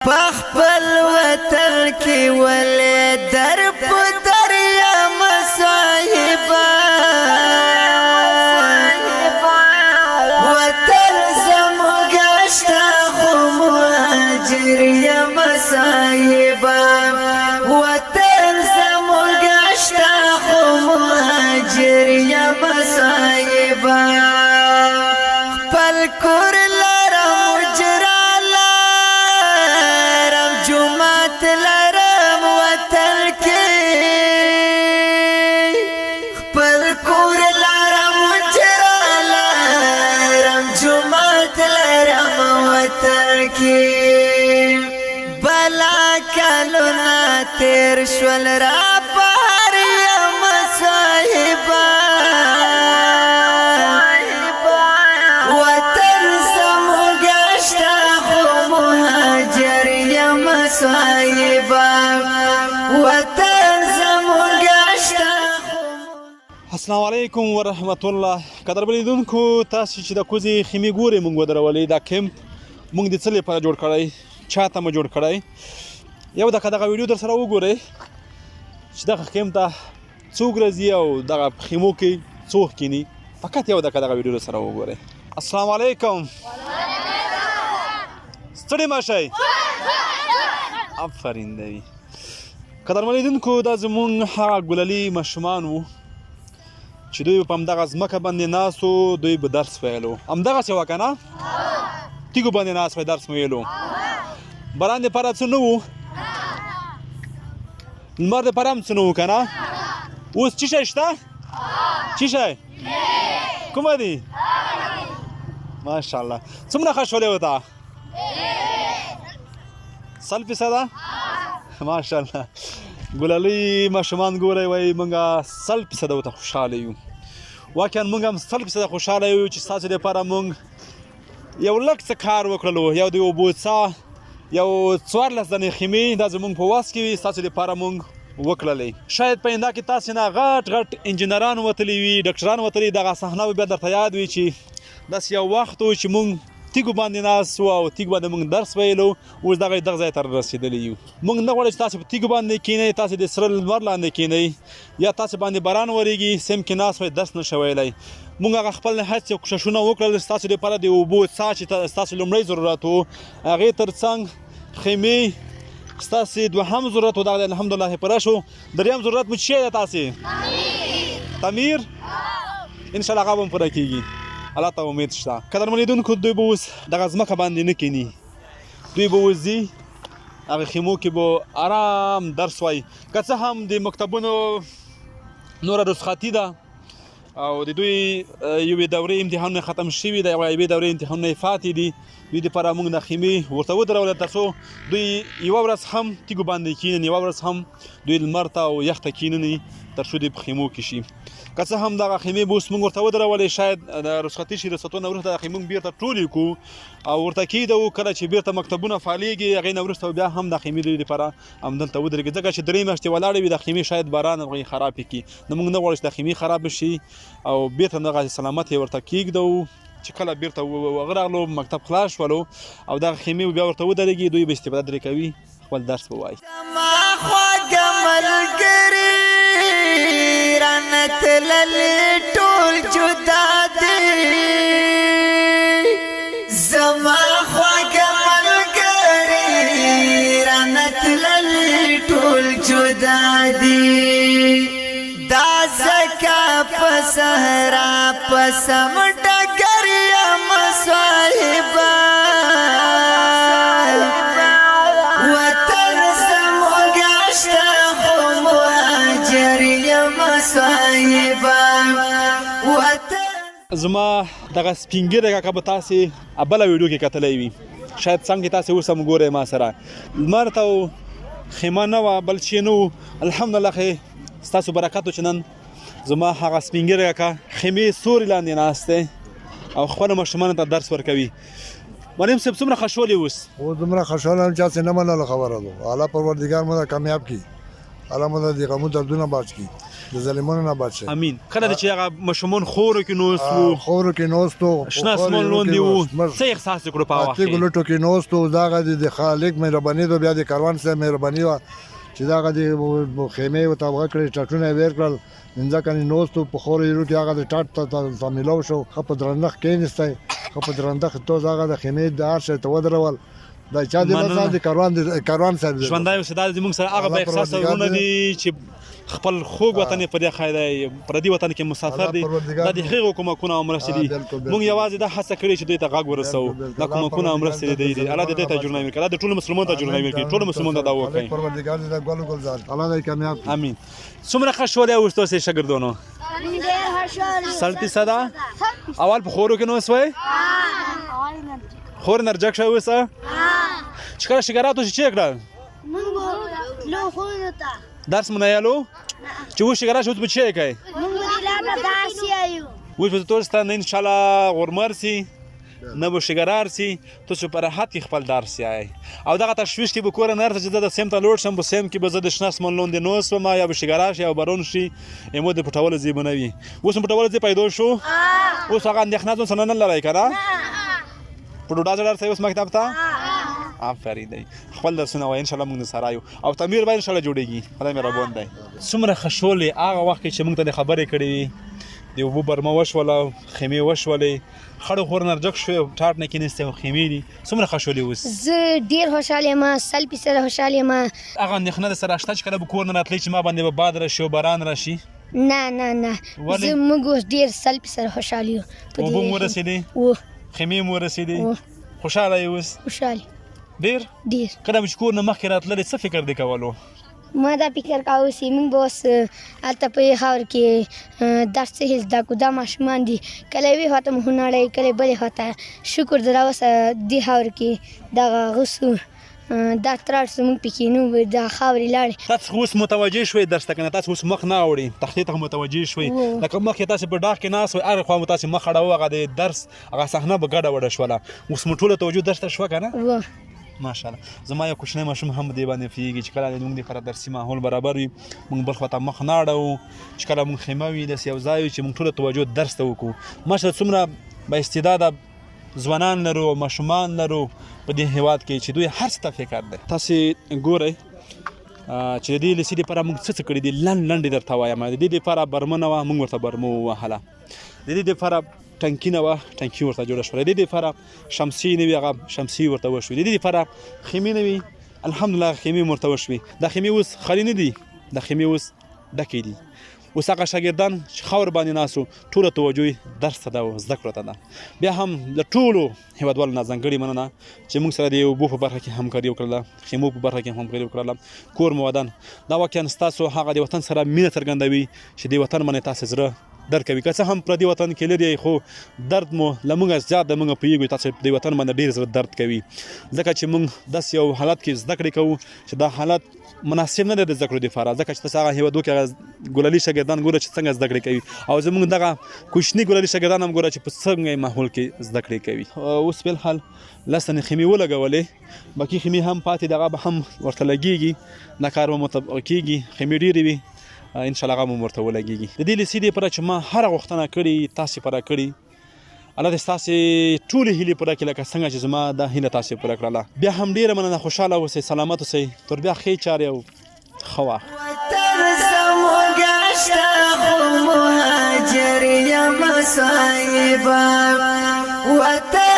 پخپل وطن کې ولې در په در یا مصاحبه وطن زموږ شته خو مهاجر یا مصاحبه وطن زموږ شته خو مهاجر یا مصاحبه خپل کور بلا کلونا تیر شول را پار یا مصاحبه وطن زموږ شته خو مهاجر یا مصاحبه وطن زموږ شته. السلام علیکم ورحمت الله. قدر بلیدونکو تاسو چې د کوزي خیمې ګوري مونږ ودرولې دا کیمپ مونږ د څه لپاره جوړ کړی چاته مو جوړ کړی یو دغه ویډیو در سره وګورئ چې دغه کیمپ ته څوک راځي او دغه خیمو کې څوک کینی فقط یو دغه ویډیو در سره وګورئ. السلام علیکم. ستړي مه شئ. آفرین دی. قدر بلیدونکو دا زمونږ هغه ګلالي ماشومان وو چې دوی په همدغه ځمکه باندې ناست وو دوی به درس ویلو همدغسې وه که نه تیږو باندې ناست وی درس مو ویلو باران دپاره څه نه وو لمر دپاره هم څه نه وو که نه اوس څه شی شته څه شی کومه دي ماشاءالله څومره ښه شولې وته 100% ماشاءالله ګلالي ماشومان ګورئ وایي موږ 100% ورته خوشحاله یو واقعا موږ هم 100% خوشحاله یو چې ستاسو دپاره موږ یو لږ څه کار وکړلو یو د اوبو څاه یو 14 دانې خیمې دا زموږ په واس کې وي ستاسو دپاره موږ وکړلې شاید په آینده کې تاسې نه غټ انجینران وتلي وي ډاکټران وتلي دغه صحنه به بیا درته یاد وي چې داسې یو وخت و چې موږ تیږو باندې ناست وو او تیږو باندې موږ درس ویلو اوس دغه ځای ته رسېدلي یو موږ نه غواړو چې تاسې په تیږو باندې کښېنئ تاسې د سره لمر لاندې کښېنئ یا تاسې باندې باران ورېږي سیم کې ناست وئ درس نشئ ویلی موږ هغه خپل هڅې او کوښښونه وکړل ستاسو دپاره د اوبو څاه چې ستاسو لومړی ضرورت و هغې تر څنګ خیمې ستاسې دوهم ضرورت و دغه الحمدلله پوره شو دریم ضرورت مو څه شی دی تاسې تعمیر انشاءالله هغه به هم پوره کېږي الله ته امید شته. قدر ملیدونکو دوی به اوس دغه ځمکه باندې نه کښېني دوی به اوس ځي هغه خیمو کې به ارام درس وایي که څه هم د مکتبونو نوره رخصتي ده او د دوی یوې دورې امتحانونه ختم شوي ده یوې دورې امتحانونه یې پاتې دي دوی دپاره موږ د خیمې ورته ودرولې تر څو دوی یوه ورځ هم تیږو باندې کښېني یوه ورځ هم دوی لمر ته او یخ ته کښېنني تر څو دوی په خیمو کې شي که څه هم دغه خیمې به اوس موږ ورته ودرولې شاید د رخصتي شي رخصتونه وروسته د خیمې بیرته ټولې کړو او ورته کېږدو کله چې بیرته مکتبونه فعالېږي هغې نه وروسته بیا هم د خیمې دوی دپاره همدلته ودرېږي ځکه چې درې میاشتې ولاړې وي د خیمې شاید باران هغې خرابې کړي نو موږ نه غواړو چې د خیمې خرابه شي او بیرته دغسې سلامت یې ورته کېږدو چې کله بیرته هغه راغلو مکتب خلاص شولو او دغه خیمې بیا ورته ودرېږي دوی به استفاده ترې کوي خپل درس به وایي. تللی ټول جدا دی زما خواږه ملګري رانه تللی ټول جدا دی دا ځکه په صحرا په سم ډګر یم صاحبه وطن زموږ شته خو مهاجر یم زما دغه سپین ږیری کاکا به تاسې بله ویډیو کې کتلی وي شاید څنګه تاسې اوس هم ګورئ ما سره لمر ته و خیمه نه وه بل شی نه و الحمدلله ښې ستاسو برکت و چې نن زما هغه سپین ږیری کاکا خیمې سوري لاندې ناست دی او خپلو ماشومانو ته درس ورکوي مریم صاحب څومره خوشحال یې اوس اوس دومره خوشحاله یم چې هسې نه منله خبره ده الله پروردګار مو کامیاب کړي الله مو د غمو دردونه بچ کی د ظالمانو نه بچ امين کله چې هغه مشمون خورو کې نوستو خورو کې نوستو شنه اسمان لوندې وو څه احساس وکړو په هغه وخت کې ګلټو کې نوستو داغه د خالق مهرباني دو بیا د کاروان سره مهرباني وا چې داغه د خیمه او تابغه کړی ټټونه ویر کړل انځه کني نوستو په خورو یرو کې هغه د ټټ ته ملو شو خپ درنخ کېنستای خپ درنخ ته هغه د خیمه د ارشه ته ودرول دا چا د مثال د کاروان سره ژوندای وسداد زموږ سره هغه به احساس ورونه دي چې خپل خوږ وطن په دې خایده پر دې وطن کې مسافر دي د هغه حکومتونو امرسته دي موږ یوازې د هڅه کړې چې دوی ته غاګ ورسو د حکومتونو امرسته دي الله دې ته جوړنامه وکړي د ټول مسلمان ته جوړنامه وکړي ټول مسلمان ته دا وکړي پروردګار دې د ګل ګلزار الله دې کامیاب امين څومره خوشاله اوسئ سي شاګردونو سلطي صدا اول په خورو کې نو وسوي خور نرجک شو وسه چې کله شګراتو چې کړه مونږ لو خو نتا درس منایلو چې و شګرا شو ته چې کوي مونږ دلته داسي ایو و په تاسو ته ان شاء الله غورمرسي نه به شګرار سي تاسو په راحت کې خپل درس یې او دغه تشویش کې به کور نه ارته چې د سیم ته لوړ شم په سیم کې به زه د شناس مونلون د نو سم یا به شګرا شي او برون شي امو د پټول زی بنوي اوس پټول زی پیدا شو اوس هغه اندخنه ځون نه لړای کړه پټوډا ځړ اوس مکتب ته آفرین دی خپل درسونه وای ان شاء الله موږ سره یو او تعمیر به ان شاء الله جوړیږي خدای مې ربون دی څومره خوشاله هغه وخت چې موږ ته خبرې کړې دی وبو برما وشوله خیمه وشولې خړو خور نرجک شو ټاټ نه کینسته او خیمه دي څومره خوشاله اوس زه ډیر خوشاله ما سلپی سره خوشاله ما هغه نخنه سره شته چې کله به کور نه راتلی چې ما باندې به باد راشي او باران راشي نه زه موږ ډیر سلپی سره خوشاله یو او به مو رسیدي او خیمه مو رسیدي خوشاله اوس خوشاله ډیر کله چې کور نه مخکې راتللی څه فکر دی کولو ما دا فکر کاوه چې موږ به اوس هلته په خاور کې درس هیڅ زده کړو دا ماشومان دي کله یوې خواته مو هنړی کله بلې خواته شکر د راوسه دې خاور کې دغه غوسو دا ترار زموږ پکې نو دا خاورې لاړې تاسو اوس متوجه شوئ درس ته کنه تاسو اوس مخ نه اوړئ تختې ته متوجه شوئ لکه مخکې تاسو په ډاګ کې ناست وئ هغې خوا مو تاسې مخ اړوه هغه د درس هغه صحنه به ګډه وډه شوله اوس مو ټوله توجه درس ته شوه که نه ماشاءالله زما یو کوچنی ماشوم هم دې باندې پوهېږي چې کله موږ دپاره درسي ماحول برابر وي موږ بل خواته مخ نه اړوو چې کله موږ خیمه وي داسې یو ځای وي چې موږ ټوله توجه درس ته وکړو ماشاءالله څومره با استعداده ځوانان لرو ماشومان لرو په دې هېواد کې چې دوی هر څه ته فکر دی تاسې ګورئ چې د دې لیسې دپاره موږ څه کړي دي لنډې درته وایم د دې دپاره برمه نه وه موږ ورته برمه ووهله د دې دپاره ټنکي نه وه ټنکي ورته جوړه شوله د دې دپاره شمسي نه وي هغه شمسي ورته وشوې د دې دپاره خیمې نه وي الحمدلله خیمې ورته وشوې دا خیمې اوس خالي نه دي دا خیمې اوس ډکې دي اوس هغه شاګردان چې خاور باندې ناستو ټوله توجه یې درس ته ده او زده کړو ته ده بیا هم د ټولو هېوادوالو نه ځانګړې مننه چې موږ سره د اوبو په برخه کې همکاري وکړله خیمو په برخه کې همکاري وکړله کور مو ودان دا واقعا ستاسو هغه د وطن سره مینه څرګندوي چې د وطن باندې تاسې زړه درد کوي که څه هم پردي وطن کې لري خو درد مو له موږ زیات د موږ پوهېږو تاسو د وطن باندې ډېر زړه درد کوي ځکه چې موږ داسې یو حالت کې زده کړې کوو چې دا حالت مناسب نه دی د زده کړو دپاره ځکه چې تاسو هغه هېوادو کې هغه ګلالي شاګردان ګوره چې څنګه زده کړې کوي او زموږ دغه کوچني ګلالي شاګردان هم ګوره چې په څنګه ماحول کې زده کړې کوي اوس فلحال لس تنې خیمې ولګولې باقي خیمې هم پاتې دغه به هم ورته لګېږي دا کار به مطابق کېږي خیمې ډېرې وي ان شاء الله هغه هم ورته ولګېږي د دې لیسې دپاره چې ما هره غوښتنه کړې تاسې پوره کړي الله دې ستاسې ټولې هیلې پوره کړي لکه څنګه چې زما دا هیله تاسې پوره کړله بیا هم ډېره مننه خوشحاله اوسئ سلامت اوسئ تر بیا ښې چارې او ښه وخت وطن زموږ شته خو مهاجر یم صاحبه وطن